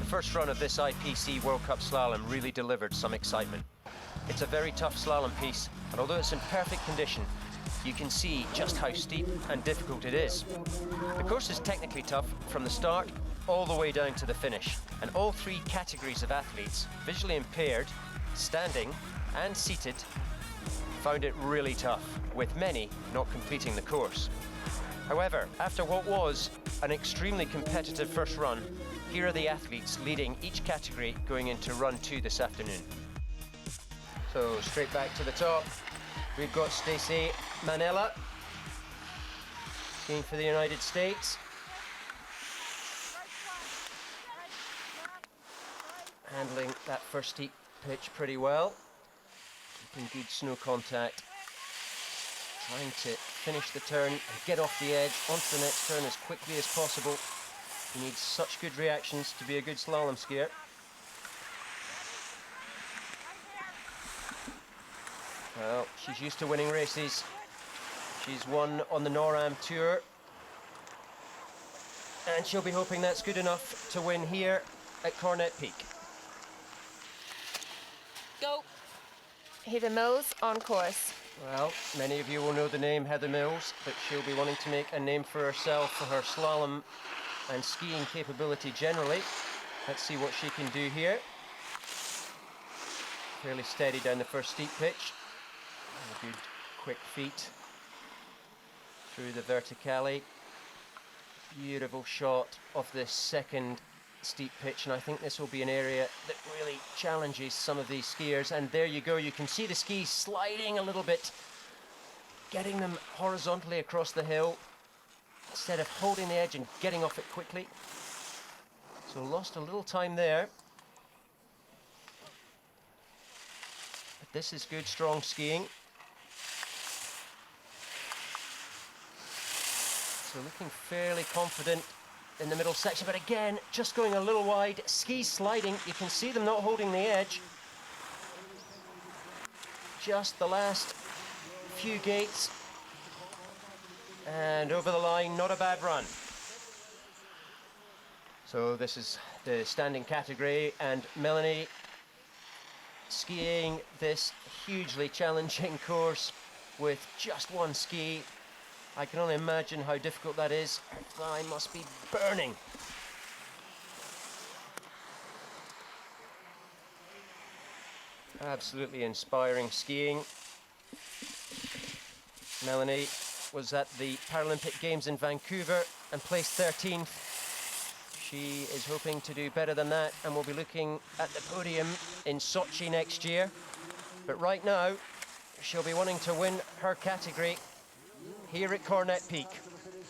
first run of this IPC World Cup Slalom really delivered some excitement. It's a very tough slalom piece, and although it's in perfect condition, you can see just how steep and difficult it is. The course is technically tough from the start all the way down to the finish, and all three categories of athletes, visually impaired, standing and seated, found it really tough, with many not completing the course. However, after what was an extremely competitive first run, here are the athletes leading each category going into run 2 this afternoon. So straight back to the top, we've got Stacey Manella, skiing for the United States. Handling that first steep pitch pretty well, keeping good snow contact, trying to finish the turn and get off the edge onto the next turn as quickly as possible. He needs such good reactions to be a good slalom skier. Well, she's used to winning races. She's won on the NORAM Tour, and she'll be hoping that's good enough to win here at Cornet Peak. Go. Heather Mills on course. Well, many of you will know the name Heather Mills, but she'll be wanting to make a name for herself for her slalom and skiing capability generally. Let's see what she can do here. Fairly steady down the first steep pitch. And a good quick feet through the verticale. Beautiful shot of this second steep pitch, and I think this will be an area that really challenges some of these skiers. And there you go, you can see the skis sliding a little bit, getting them horizontally across the hill instead of holding the edge and getting off it quickly. So lost a little time there, but this is good strong skiing. So looking fairly confident in the middle section, but again, just going a little wide, skis sliding, you can see them not holding the edge. Just the last few gates, and over the line, not a bad run. So this is the standing category, and Melanie skiing this hugely challenging course with just one ski. I can only imagine how difficult that is. Her thigh must be burning. Absolutely inspiring skiing. Melanie was at the Paralympic Games in Vancouver and placed 13th. She is hoping to do better than that, and will be looking at the podium in Sochi next year. But right now, she'll be wanting to win her category here at Cornet Peak.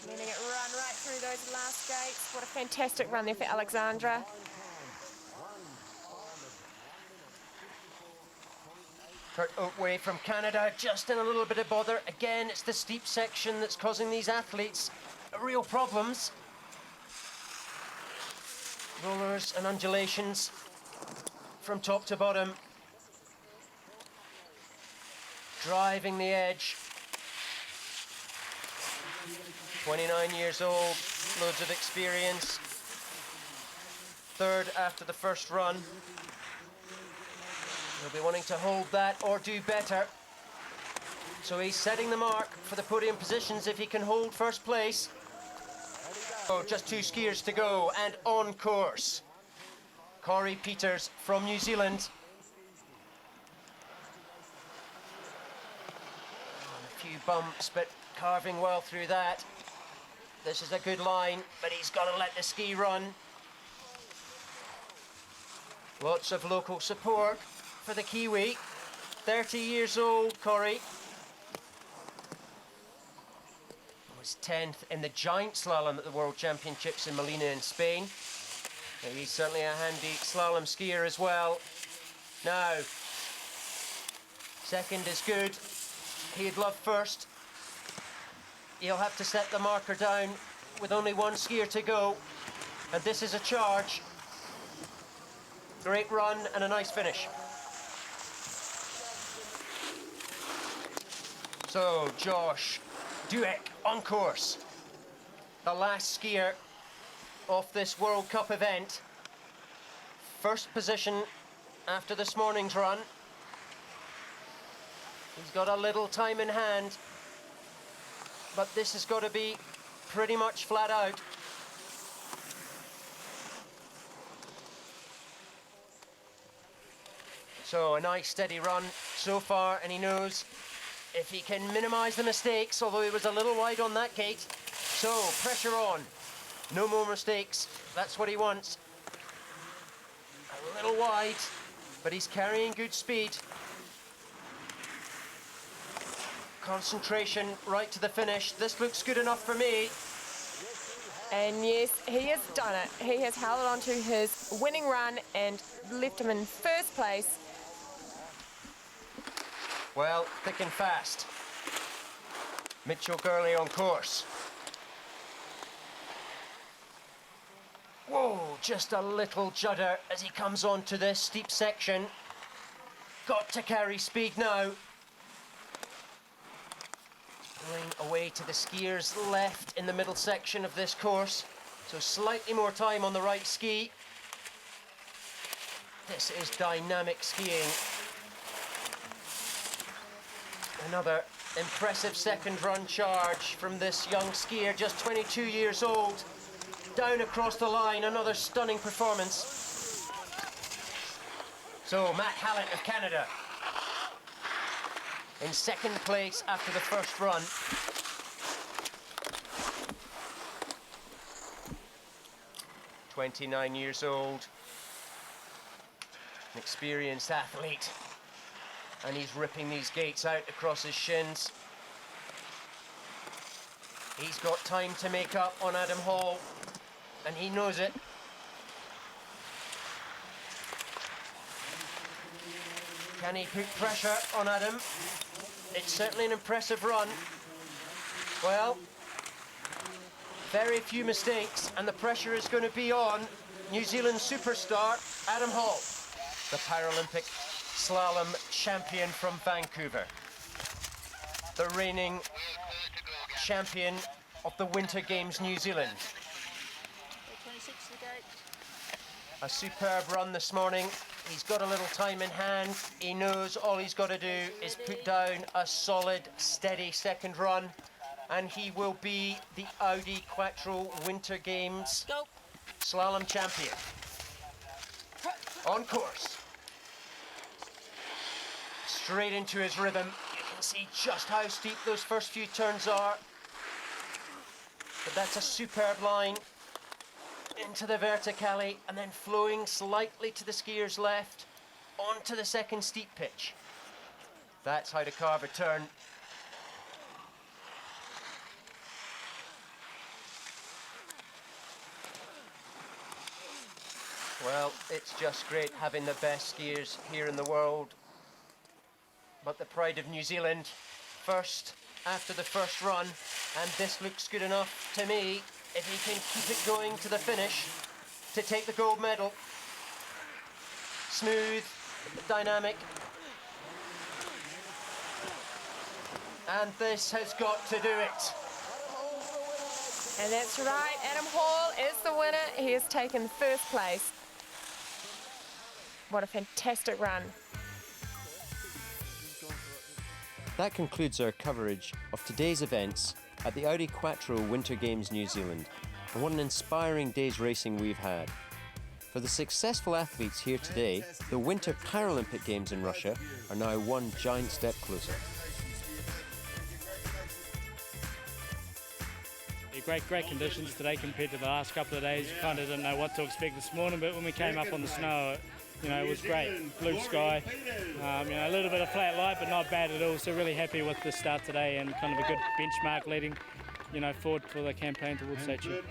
Letting it run right through those last gates. What a fantastic run there for Alexandra. Kurt Oatway from Canada, just in a little bit of bother. Again, it's the steep section that's causing these athletes real problems. Rollers and undulations from top to bottom. Driving the edge. 29 years old, loads of experience. Third after the first run. He'll be wanting to hold that or do better. So he's setting the mark for the podium positions if he can hold first place. Oh, just 2 skiers to go and on course. Corey Peters from New Zealand. A few bumps, but carving well through that. This is a good line, but he's got to let the ski run. Lots of local support for the Kiwi. 30 years old, Corey. Was 10th in the giant slalom at the World Championships in Molina in Spain. Now, he's certainly a handy slalom skier as well. Now, second is good. He'd love first. He'll have to set the marker down with only one skier to go. And this is a charge. Great run and a nice finish. So, Josh Dueck on course. The last skier of this World Cup event. first position after this morning's run. He's got a little time in hand, but this has got to be pretty much flat out. So a nice steady run so far, and he knows if he can minimise the mistakes, although he was a little wide on that gate. So pressure on, no more mistakes, that's what he wants. A little wide, but he's carrying good speed. Concentration right to the finish. This looks good enough for me. And yes, he has done it. He has held on to his winning run and left him in first place. Well, thick and fast. Mitchell Gurley on course. Whoa, just a little judder as he comes onto this steep section. Got to carry speed now. Pulling away to the skiers left in the middle section of this course. So slightly more time on the right ski. This is dynamic skiing. Another impressive second run charge from this young skier, just 22 years old. Down across the line, another stunning performance. So Matt Hallett of Canada in second place after the first run. "29 years old, an experienced athlete. And he's ripping these gates out across his shins. He's got time to make up on Adam Hall, and he knows it. Can he put pressure on Adam? It's certainly an impressive run. Well, very few mistakes, and the pressure is going to be on New Zealand superstar Adam Hall, the Paralympic slalom champion from Vancouver, the reigning champion of the Winter Games New Zealand. A superb run this morning. He's got a little time in hand. He knows all he's got to do is put down a solid, steady second run, and he will be the Audi Quattro Winter Games slalom champion. On course. Straight into his rhythm. You can see just how steep those first few turns are. But that's a superb line into the verticale and then flowing slightly to the skier's left onto the second steep pitch. That's how to carve a turn. Well, it's just great having the best skiers here in the world. But the pride of New Zealand first after the first run, and this looks good enough to me if he can keep it going to the finish to take the gold medal. Smooth, dynamic, and this has got to do it. And that's right, Adam Hall is the winner. He has taken first place. What a fantastic run. That concludes our coverage of today's events at the Audi Quattro Winter Games New Zealand, and what an inspiring day's racing we've had. For the successful athletes here today, the Winter Paralympic Games in Russia are now one giant step closer. Great conditions today compared to the last couple of days. You kind of didn't know what to expect this morning, but when we came up on the snow, it was great. Blue sky, a little bit of flat light, but not bad at all. So really happy with the start today and kind of a good benchmark leading, forward for the campaign towards Sochi.